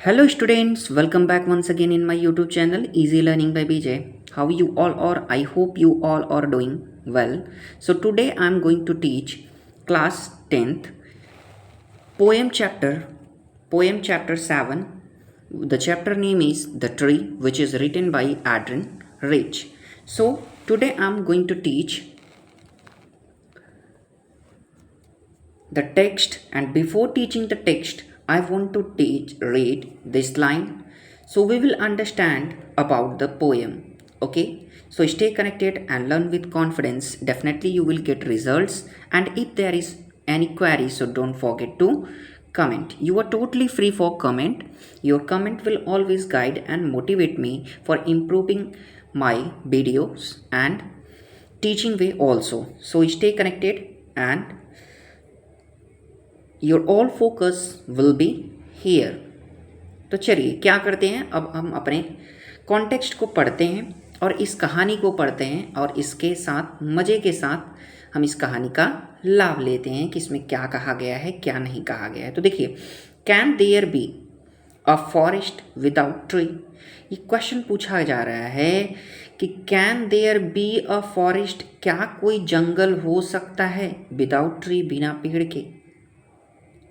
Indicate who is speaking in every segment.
Speaker 1: Hello students, welcome back once again in my YouTube channel Easy Learning by BJ. How you all are? I hope you all are doing well. So today I am going to teach class 10th poem chapter 7. The chapter name is The Tree, which is written by Adrian Rich. So today I am going to teach the text, and before teaching the text I want to read this line so we will understand about the poem. Okay, so stay connected and learn with confidence. Definitely you will get results, and if there is any query, so don't forget to comment. You are totally free for comment. Your comment will always guide and motivate me for improving my videos and teaching way also. So stay connected and your all focus will be here. तो चलिए क्या करते हैं, अब हम अपने context को पढ़ते हैं और इस कहानी को पढ़ते हैं और इसके साथ मज़े के साथ हम इस कहानी का लाभ लेते हैं कि इसमें क्या कहा गया है, क्या नहीं कहा गया है. तो देखिए, can there be a forest without tree. ये क्वेश्चन पूछा जा रहा है कि can there be a forest, क्या कोई जंगल हो सकता है विदाउट ट्री, बिना पेड़ के.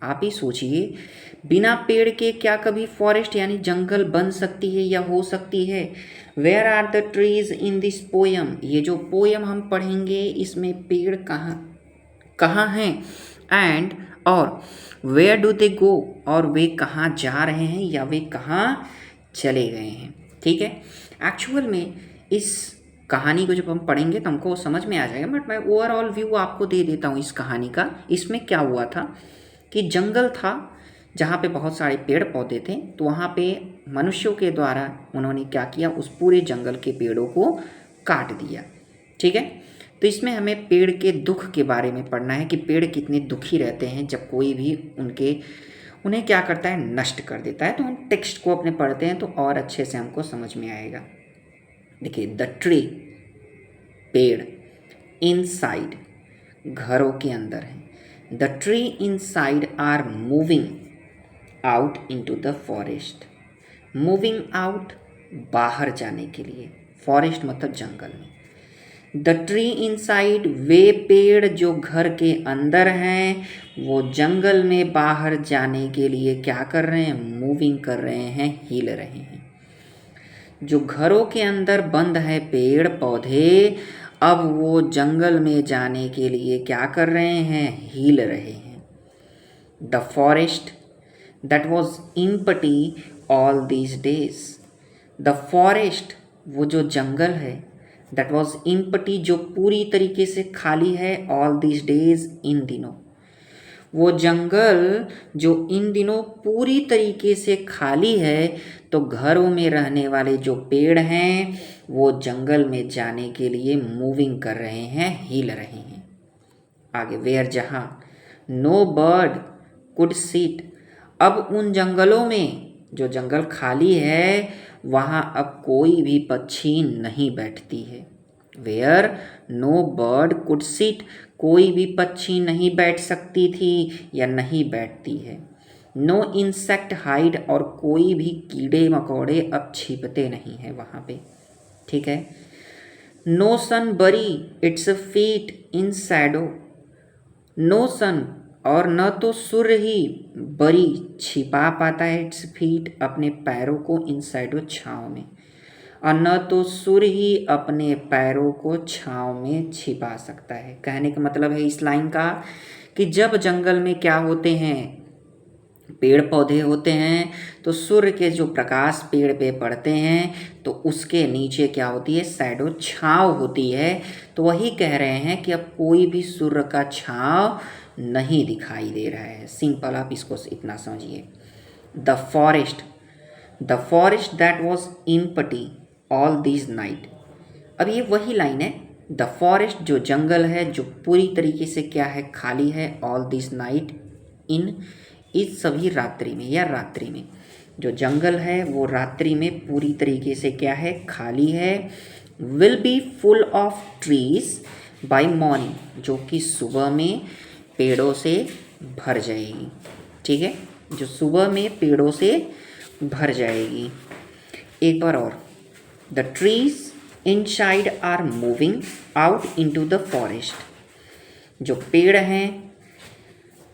Speaker 1: आप ही सोचिए, बिना पेड़ के क्या कभी फॉरेस्ट यानी जंगल बन सकती है या हो सकती है. Where are the trees in this poem. ये जो पोयम हम पढ़ेंगे इसमें पेड़ कहाँ कहाँ हैं. एंड और वेयर डू दे गो, और वे कहाँ जा रहे हैं या वे कहाँ चले गए हैं. ठीक है, एक्चुअल में इस कहानी को जब हम पढ़ेंगे तो हमको समझ में आ जाएगा, बट मैं ओवरऑल व्यू आपको दे देता हूँ इस कहानी का. इसमें क्या हुआ था कि जंगल था जहाँ पे बहुत सारे पेड़ पौधे थे, तो वहाँ पे मनुष्यों के द्वारा उन्होंने क्या किया, उस पूरे जंगल के पेड़ों को काट दिया. ठीक है, तो इसमें हमें पेड़ के दुख के बारे में पढ़ना है कि पेड़ कितने दुखी रहते हैं जब कोई भी उन्हें क्या करता है, नष्ट कर देता है. तो हम टेक्स्ट को अपने पढ़ते हैं तो और अच्छे से हमको समझ में आएगा. देखिए, द ट्री, पेड़, इनसाइड, घरों के अंदर है. The tree inside are moving out into the forest. Moving out, बाहर जाने के लिए. फॉरेस्ट मतलब जंगल में. The tree inside, वे पेड़ जो घर के अंदर हैं वो जंगल में बाहर जाने के लिए क्या कर रहे हैं, मूविंग कर रहे हैं, हिल रहे हैं. जो घरों के अंदर बंद है पेड़ पौधे, अब वो जंगल में जाने के लिए क्या कर रहे हैं, हिल रहे हैं. The forest that was empty all these days. The forest, वो जो जंगल है, दैट वॉज एम्प्टी, जो पूरी तरीके से खाली है, ऑल दीज डेज, इन दिनों. वो जंगल जो इन दिनों पूरी तरीके से खाली है, तो घरों में रहने वाले जो पेड़ हैं वो जंगल में जाने के लिए मूविंग कर रहे हैं, हिल रहे हैं. आगे, वेयर, जहाँ, नो बर्ड कुड सीट. अब उन जंगलों में, जो जंगल खाली है, वहाँ अब कोई भी पक्षी नहीं बैठती है. Where no bird could sit, कोई भी पक्षी नहीं बैठ सकती थी या नहीं बैठती है. नो इंसेक्ट हाइड, और कोई भी कीड़े मकोड़े अब छिपते नहीं हैं वहाँ पे. ठीक है. No sun bury its feet in shadow. No sun, और न तो सूर्य ही बरी, छिपा पाता है, इट्स फीट, अपने पैरों को, इन शैडो, छाँव में, और न तो सूर्य ही अपने पैरों को छाँव में छिपा सकता है. कहने का मतलब है इस लाइन का कि जब जंगल में क्या होते हैं, पेड़ पौधे होते हैं, तो सूर्य के जो प्रकाश पेड़ पे पड़ते हैं तो उसके नीचे क्या होती है, शैडो, छाँव होती है. तो वही कह रहे हैं कि अब कोई भी सूर्य का छाँव नहीं दिखाई दे रहा है. सिंपल, आप इसको इतना समझिए. The forest that was empty all this night. अब ये वही लाइन है. द फॉरेस्ट, जो जंगल है, जो पूरी तरीके से क्या है, खाली है, ऑल दिस नाइट, इस सभी रात्रि में या रात्रि में. जो जंगल है वो रात्रि में पूरी तरीके से क्या है, खाली है. Will be full of trees by morning, जो कि सुबह में पेड़ों से भर जाएगी. ठीक है, जो सुबह में पेड़ों से भर जाएगी। एक बार और, the trees inside are moving out into the forest. जो पेड़ हैं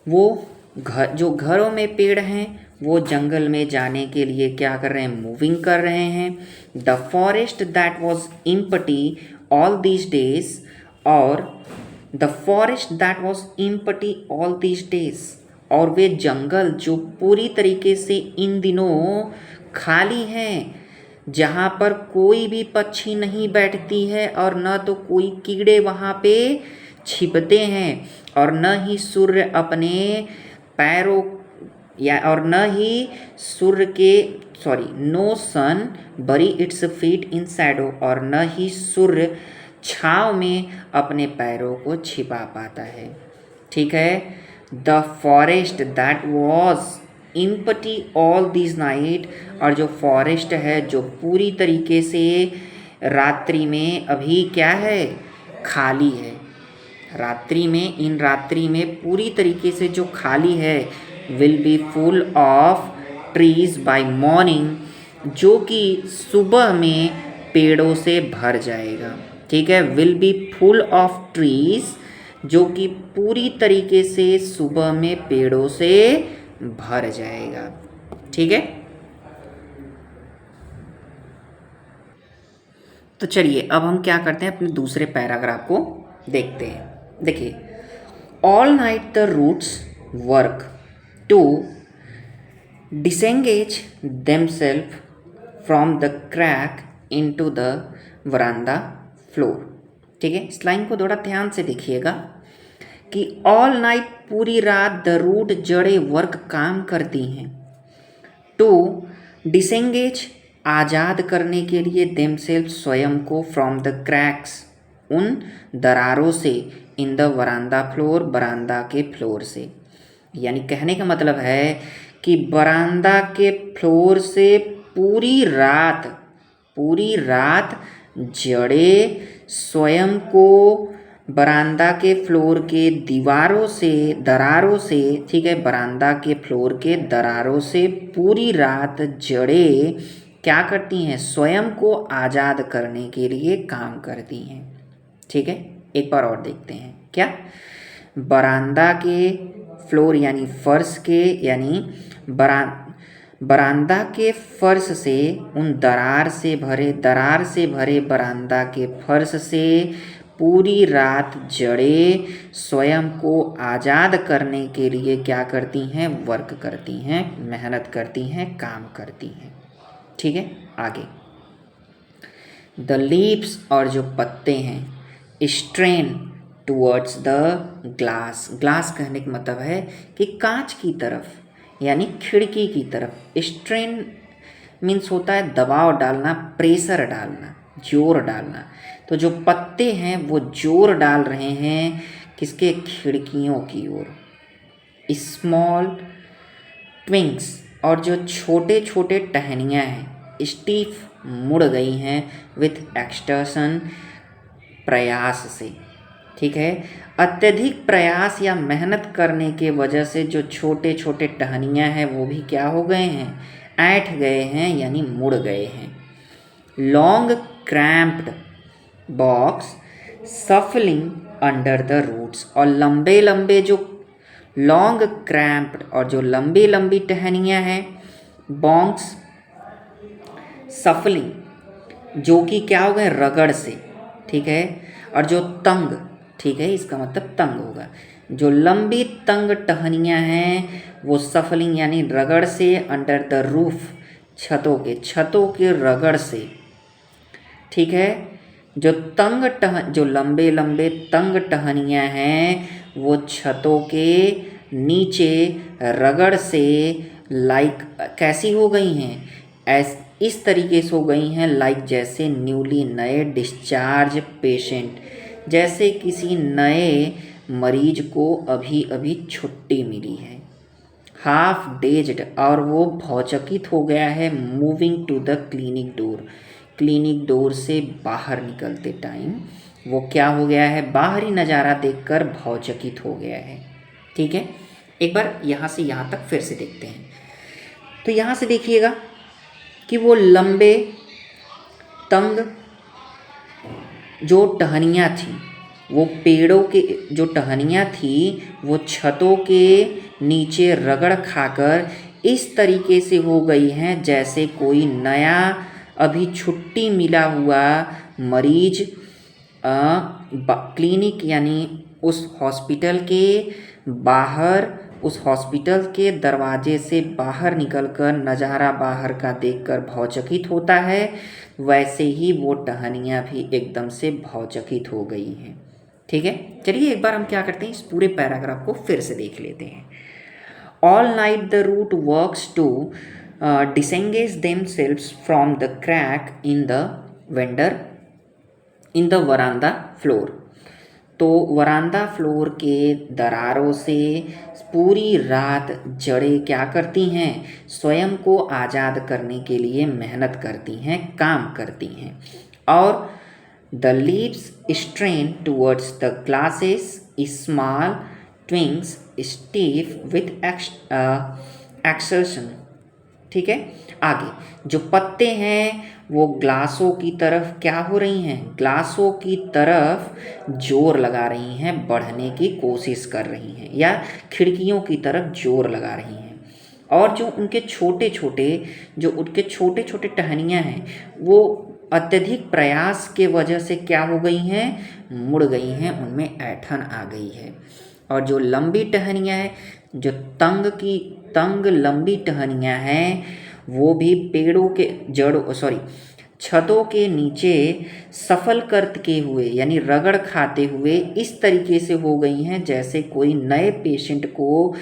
Speaker 1: वो जो घरों में पेड़ हैं वो जंगल में जाने के लिए क्या कर रहे हैं, मूविंग कर रहे हैं। The forest that was empty all these days, और the forest that was empty all these days, और वे जंगल जो पूरी तरीके से इन दिनों खाली हैं, जहाँ पर कोई भी पक्षी नहीं बैठती है और न तो कोई कीड़े वहाँ पे छिपते हैं, और न ही सूर्य अपने पैरों या और न ही सूर्य के no sun bury its feet in shadow, और न ही सूर्य छाँव में अपने पैरों को छिपा पाता है। ठीक है, the forest that was empty all this night, और जो फॉरेस्ट है जो पूरी तरीके से रात्रि में अभी क्या है, खाली है। रात्रि में, इन रात्रि में पूरी तरीके से जो खाली है, will be full of trees by morning, जो कि सुबह में पेड़ों से भर जाएगा। ठीक है, will be full of trees, जो कि पूरी तरीके से सुबह में पेड़ों से भर जाएगा। ठीक है, तो चलिए अब हम क्या करते हैं, अपने दूसरे पैराग्राफ को देखते हैं। देखिए, all night the roots work to disengage themselves from the crack into the veranda floor. ठीक है, इस लाइन को थोड़ा ध्यान से देखिएगा कि ऑल नाइट, पूरी रात, द रूट, जड़ें, वर्क, काम करती हैं। टू डिसेंगेज, आज़ाद करने के लिए, देमसेल्फ, स्वयं को, फ्रॉम द क्रैक्स, उन दरारों से, इन द वरांडा फ्लोर, बरामदा के फ्लोर से। यानी कहने का मतलब है कि बरामदा के फ्लोर से पूरी रात जड़ें स्वयं को बरामदा के फ्लोर के दीवारों से, दरारों से, ठीक है, बरामदा के फ्लोर के दरारों से पूरी रात जड़ें क्या करती हैं, स्वयं को आज़ाद करने के लिए काम करती हैं। ठीक है, एक बार और देखते हैं क्या, बरामदा के फ्लोर यानी फर्श के, यानी बरामदा के फर्श से, उन दरार से भरे बरामदा के फर्श से पूरी रात जड़ें स्वयं को आज़ाद करने के लिए क्या करती हैं, वर्क करती हैं, मेहनत करती हैं, काम करती हैं। ठीक है, आगे, द लीव्स, और जो पत्ते हैं, strain towards the glass. Glass कहने का मतलब है कि कांच की तरफ, यानी खिड़की की तरफ। स्ट्रेन मीन्स होता है दबाव डालना, प्रेशर डालना, जोर डालना। तो जो पत्ते हैं वो जोर डाल रहे हैं किसके, खिड़कियों की ओर। स्मॉल ट्विंग्स, और जो छोटे छोटे टहनियाँ हैं, स्टीफ, मुड़ गई हैं, विथ एक्सटर्सन, प्रयास से। ठीक है, अत्यधिक प्रयास या मेहनत करने के वजह से जो छोटे छोटे टहनियाँ हैं वो भी क्या हो गए हैं, ऐंठ गए हैं, यानी मुड़ गए हैं। Long cramped boughs shuffling under the roots, और लंबे लंबे जो लॉन्ग क्रैम्प्ड, और जो लंबी लंबी टहनियाँ हैं, बॉक्स सफलिंग, जो कि क्या हो गए, रगड़ से। ठीक है, और जो तंग, ठीक है, इसका मतलब तंग होगा। जो लंबी तंग टहनियाँ हैं वो सफलिंग यानी रगड़ से, अंडर द रूफ, छतों के रगड़ से। ठीक है, जो लंबे लंबे तंग टहनियाँ हैं वो छतों के नीचे रगड़ से लाइक कैसी हो गई हैं, इस तरीके से हो गई हैं, लाइक जैसे न्यूली नए डिस्चार्ज पेशेंट, जैसे किसी नए मरीज को अभी अभी छुट्टी मिली है। हाफ डेज्ड, और वो भौचकित हो गया है, moving to the clinic door, clinic door से बाहर निकलते टाइम वो क्या हो गया है, बाहरी नज़ारा देखकर भौचकित हो गया है। ठीक है, एक बार यहाँ से यहाँ तक फिर से देखते हैं। तो यहाँ से देखिएगा कि वो लंबे तंग जो टहनियाँ थी, वो पेड़ों के जो टहनियाँ थी वो छतों के नीचे रगड़ खाकर इस तरीके से हो गई हैं जैसे कोई नया अभी छुट्टी मिला हुआ मरीज क्लिनिक यानी उस हॉस्पिटल के बाहर, उस हॉस्पिटल के दरवाजे से बाहर निकलकर नज़ारा बाहर का देखकर भौचकित होता है, वैसे ही वो टहनियाँ भी एकदम से भौचकित हो गई हैं। ठीक है, चलिए एक बार हम क्या करते हैं, इस पूरे पैराग्राफ को फिर से देख लेते हैं। All night the root works to disengage themselves from the crack in the veranda floor. तो वरांदा फ्लोर के दरारों से पूरी रात जड़ें क्या करती हैं, स्वयं को आज़ाद करने के लिए मेहनत करती हैं, काम करती हैं। और the leaves strain towards the glasses small twigs stiff with exertion. ठीक है, आगे जो पत्ते हैं वो ग्लासों की तरफ क्या हो रही हैं, ग्लासों की तरफ जोर लगा रही हैं, बढ़ने की कोशिश कर रही हैं, या खिड़कियों की तरफ जोर लगा रही हैं। और जो उनके छोटे छोटे टहनियाँ हैं वो अत्यधिक प्रयास के वजह से क्या हो गई हैं, मुड़ गई हैं, उनमें ऐंठन आ गई है। और जो लंबी टहनियाँ हैं, जो तंग लंबी टहनियाँ हैं, वो भी पेड़ों के छतों के नीचे सफल करते हुए यानी रगड़ खाते हुए इस तरीके से हो गई हैं जैसे कोई नए पेशेंट को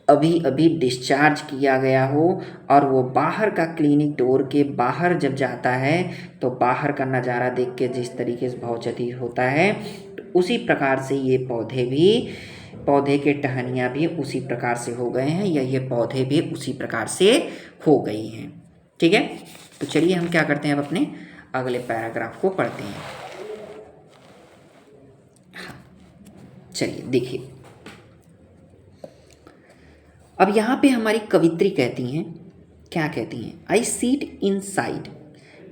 Speaker 1: अभी अभी डिस्चार्ज किया गया हो, और वो बाहर का क्लिनिक डोर के बाहर जब जाता है तो बाहर का नज़ारा देख के जिस तरीके से भौचकित होता है, तो उसी प्रकार से ये पौधे के टहनियाँ भी उसी प्रकार से हो गए हैं, या ये पौधे भी उसी प्रकार से हो गई हैं। ठीक है, तो चलिए हम क्या करते हैं, अब अपने अगले पैराग्राफ को पढ़ते हैं। हाँ, चलिए देखिए, अब यहाँ पे हमारी कवित्री कहती हैं, क्या कहती हैं, आई सीट इनसाइड,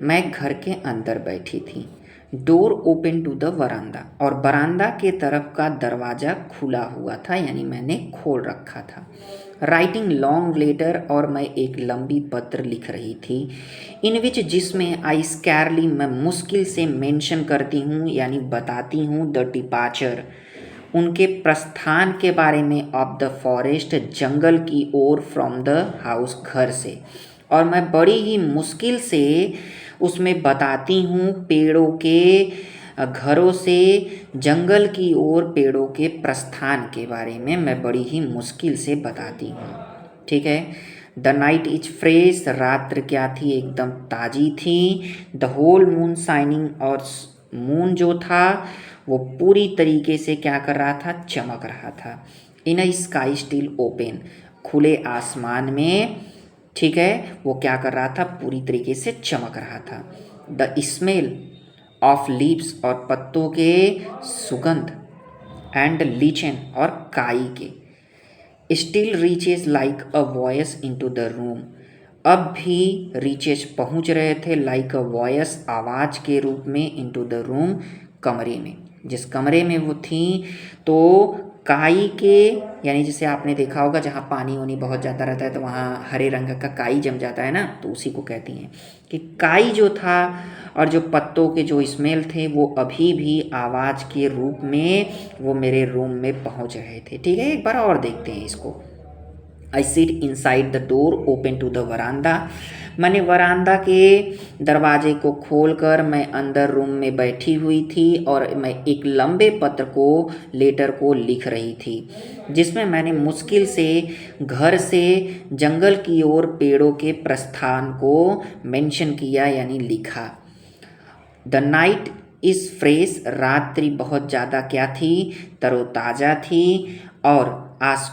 Speaker 1: मैं घर के अंदर बैठी थी, डोर ओपन टू द वरांदा, और बरामदा के तरफ का दरवाज़ा खुला हुआ था यानी मैंने खोल रखा था, राइटिंग लॉन्ग लेटर, और मैं एक लंबी पत्र लिख रही थी, इन विच जिसमें आई स्कैरली, मैं मुश्किल से मेंशन करती हूँ यानी बताती हूँ, द डिपार्चर, उनके प्रस्थान के बारे में, ऑफ द फॉरेस्ट, जंगल की ओर, फ्रॉम द हाउस, घर से, और मैं बड़ी ही मुश्किल से उसमें बताती हूँ पेड़ों के घरों से जंगल की ओर पेड़ों के प्रस्थान के बारे में मैं बड़ी ही मुश्किल से बताती हूँ। ठीक है, द नाइट इज फ्रेश, रात्र क्या थी, एकदम ताज़ी थी, द होल मून शाइनिंग, और मून जो था वो पूरी तरीके से क्या कर रहा था, चमक रहा था, इन अ स्काई स्टिल ओपन, खुले आसमान में, ठीक है, वो क्या कर रहा था, पूरी तरीके से चमक रहा था, द स्मेल ऑफ लीव्स, और पत्तों के सुगंध, एंड लीचन, और काई के, still reaches like a voice into the room, अब भी रीचेस पहुंच रहे थे, लाइक अ वॉयस, आवाज़ के रूप में, इनटू द रूम, कमरे में, जिस कमरे में वो थी, तो काई के यानी जैसे आपने देखा होगा जहाँ पानी वानी बहुत ज़्यादा रहता है तो वहाँ हरे रंग का काई जम जाता है ना, तो उसी को कहती हैं कि काई जो था और जो पत्तों के जो स्मेल थे वो अभी भी आवाज़ के रूप में वो मेरे रूम में पहुँच रहे थे। ठीक है, एक बार और देखते हैं इसको। I sit inside the door open to the veranda, मैंने वरांदा के दरवाजे को खोलकर मैं अंदर रूम में बैठी हुई थी और मैं एक लंबे लेटर को लिख रही थी जिसमें मैंने मुश्किल से घर से जंगल की ओर पेड़ों के प्रस्थान को मेंशन किया यानी लिखा। द नाइट इज़ फ्रेश, रात्रि बहुत ज़्यादा क्या थी, तरोताज़ा थी, और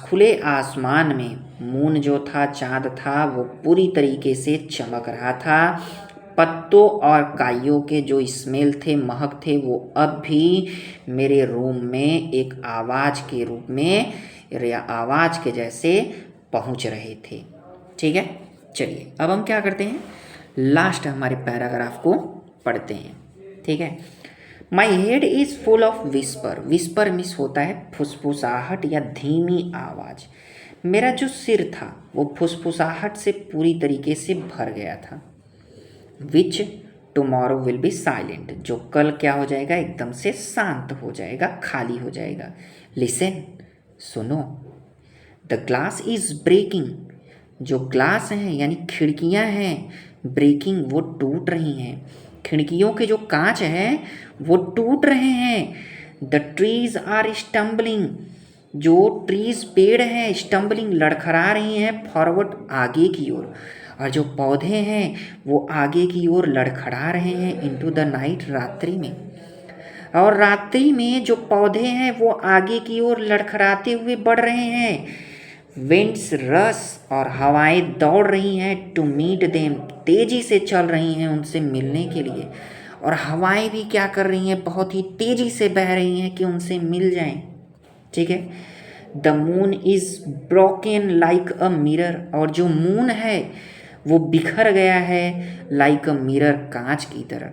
Speaker 1: खुले आसमान में मून जो था, चाँद था, वो पूरी तरीके से चमक रहा था। पत्तों और काइयों के जो स्मेल थे, महक थे, वो अब भी मेरे रूम में एक आवाज़ के रूप में या आवाज़ के जैसे पहुंच रहे थे। ठीक है, चलिए अब हम क्या करते हैं, लास्ट हमारे पैराग्राफ को पढ़ते हैं, ठीक है। माई head is full of whisper, whisper miss होता है फुसफुसाहट या धीमी आवाज़। मेरा जो सिर था वो फुसफुसाहट से पूरी तरीके से भर गया था। Which tomorrow will be silent, जो कल क्या हो जाएगा, एकदम से शांत हो जाएगा, खाली हो जाएगा। लिसन, सुनो। द ग्लास इज ब्रेकिंग, जो ग्लास हैं यानी खिड़कियां हैं, ब्रेकिंग वो टूट रही हैं, खिड़कियों के जो कांच हैं वो टूट रहे हैं। द ट्रीज आर स्टम्बलिंग, जो ट्रीज पेड़ हैं, स्टम्बलिंग लड़खड़ा रही हैं, फॉरवर्ड आगे की ओर, और जो पौधे हैं वो आगे की ओर लड़खड़ा रहे हैं, इनटू द नाइट, रात्रि में। और रात्रि में जो पौधे हैं वो आगे की ओर लड़खड़ाते हुए बढ़ रहे हैं। विंड्स रस, और हवाएं दौड़ रही हैं, टू मीट देम, तेज़ी से चल रही हैं उनसे मिलने के लिए। और हवाएं भी क्या कर रही हैं, बहुत ही तेज़ी से बह रही हैं कि उनसे मिल जाएं, ठीक है। The moon is broken like a mirror, और जो मून है वो बिखर गया है, लाइक अ मिरर, कांच की तरह।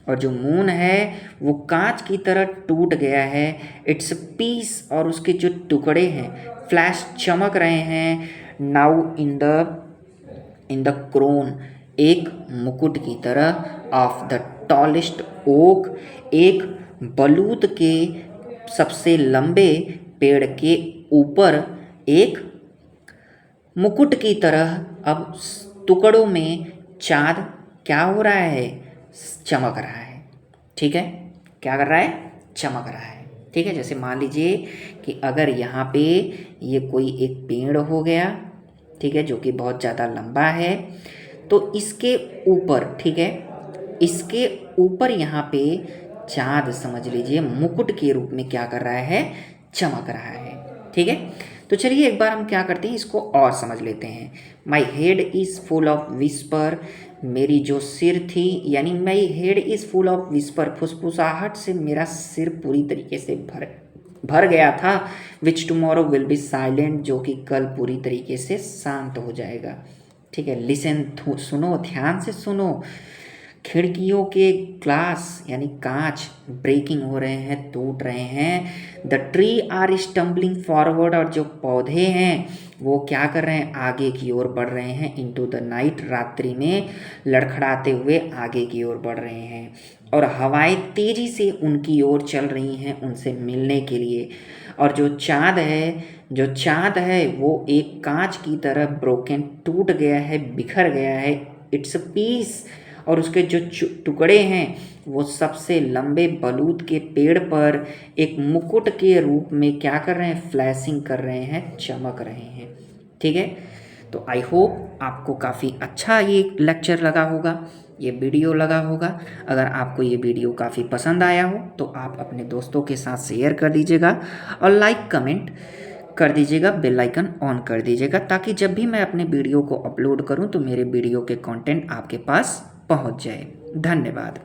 Speaker 1: और जो मून है वो कांच की तरह टूट गया है। इट्स पीस, और उसके जो टुकड़े हैं, फ्लैश, चमक रहे हैं। नाउ इन द क्रोन, एक मुकुट की तरह, ऑफ द टॉलेस्ट ओक, एक बलूत के सबसे लंबे पेड़ के ऊपर, एक मुकुट की तरह अब टुकड़ों में चाँद क्या हो रहा है, चमक रहा है, ठीक है। क्या कर रहा है, चमक रहा है, ठीक है। जैसे मान लीजिए कि अगर यहाँ पे ये कोई एक पेड़ हो गया, ठीक है, जो कि बहुत ज़्यादा लंबा है, तो इसके ऊपर, ठीक है, इसके ऊपर यहाँ पे चाँद समझ लीजिए मुकुट के रूप में क्या कर रहा है, चमक रहा है, ठीक है। तो चलिए एक बार हम क्या करते हैं, इसको और समझ लेते हैं। My head is full of whisper, मेरी जो सिर थी, यानी my head is full of whisper, फुसफुसाहट से मेरा सिर पूरी तरीके से भर गया था। Which tomorrow will be silent, जो कि कल पूरी तरीके से शांत हो जाएगा, ठीक है। लिसन, सुनो, ध्यान से सुनो। खिड़कियों के ग्लास यानी कांच ब्रेकिंग हो रहे हैं, टूट रहे हैं। The tree are stumbling forward, और जो पौधे हैं वो क्या कर रहे हैं, आगे की ओर बढ़ रहे हैं। इनटू द नाइट, रात्रि में लड़खड़ाते हुए आगे की ओर बढ़ रहे हैं। और हवाएं तेज़ी से उनकी ओर चल रही हैं उनसे मिलने के लिए। और जो चाँद है वो एक कांच की तरह ब्रोकन, टूट गया है, बिखर गया है। इट्स अ पीस, और उसके जो टुकड़े हैं वो सबसे लंबे बलूत के पेड़ पर एक मुकुट के रूप में क्या कर रहे हैं, फ्लैशिंग कर रहे हैं, चमक रहे हैं, ठीक है। तो आई होप आपको काफ़ी अच्छा ये लेक्चर लगा होगा, ये वीडियो लगा होगा। अगर आपको ये वीडियो काफ़ी पसंद आया हो तो आप अपने दोस्तों के साथ शेयर कर दीजिएगा, और लाइक कमेंट कर दीजिएगा, बेल आइकन ऑन कर दीजिएगा, ताकि जब भी मैं अपने वीडियो को अपलोड करूं तो मेरे वीडियो के कंटेंट आपके पास पहुंच जाए। धन्यवाद।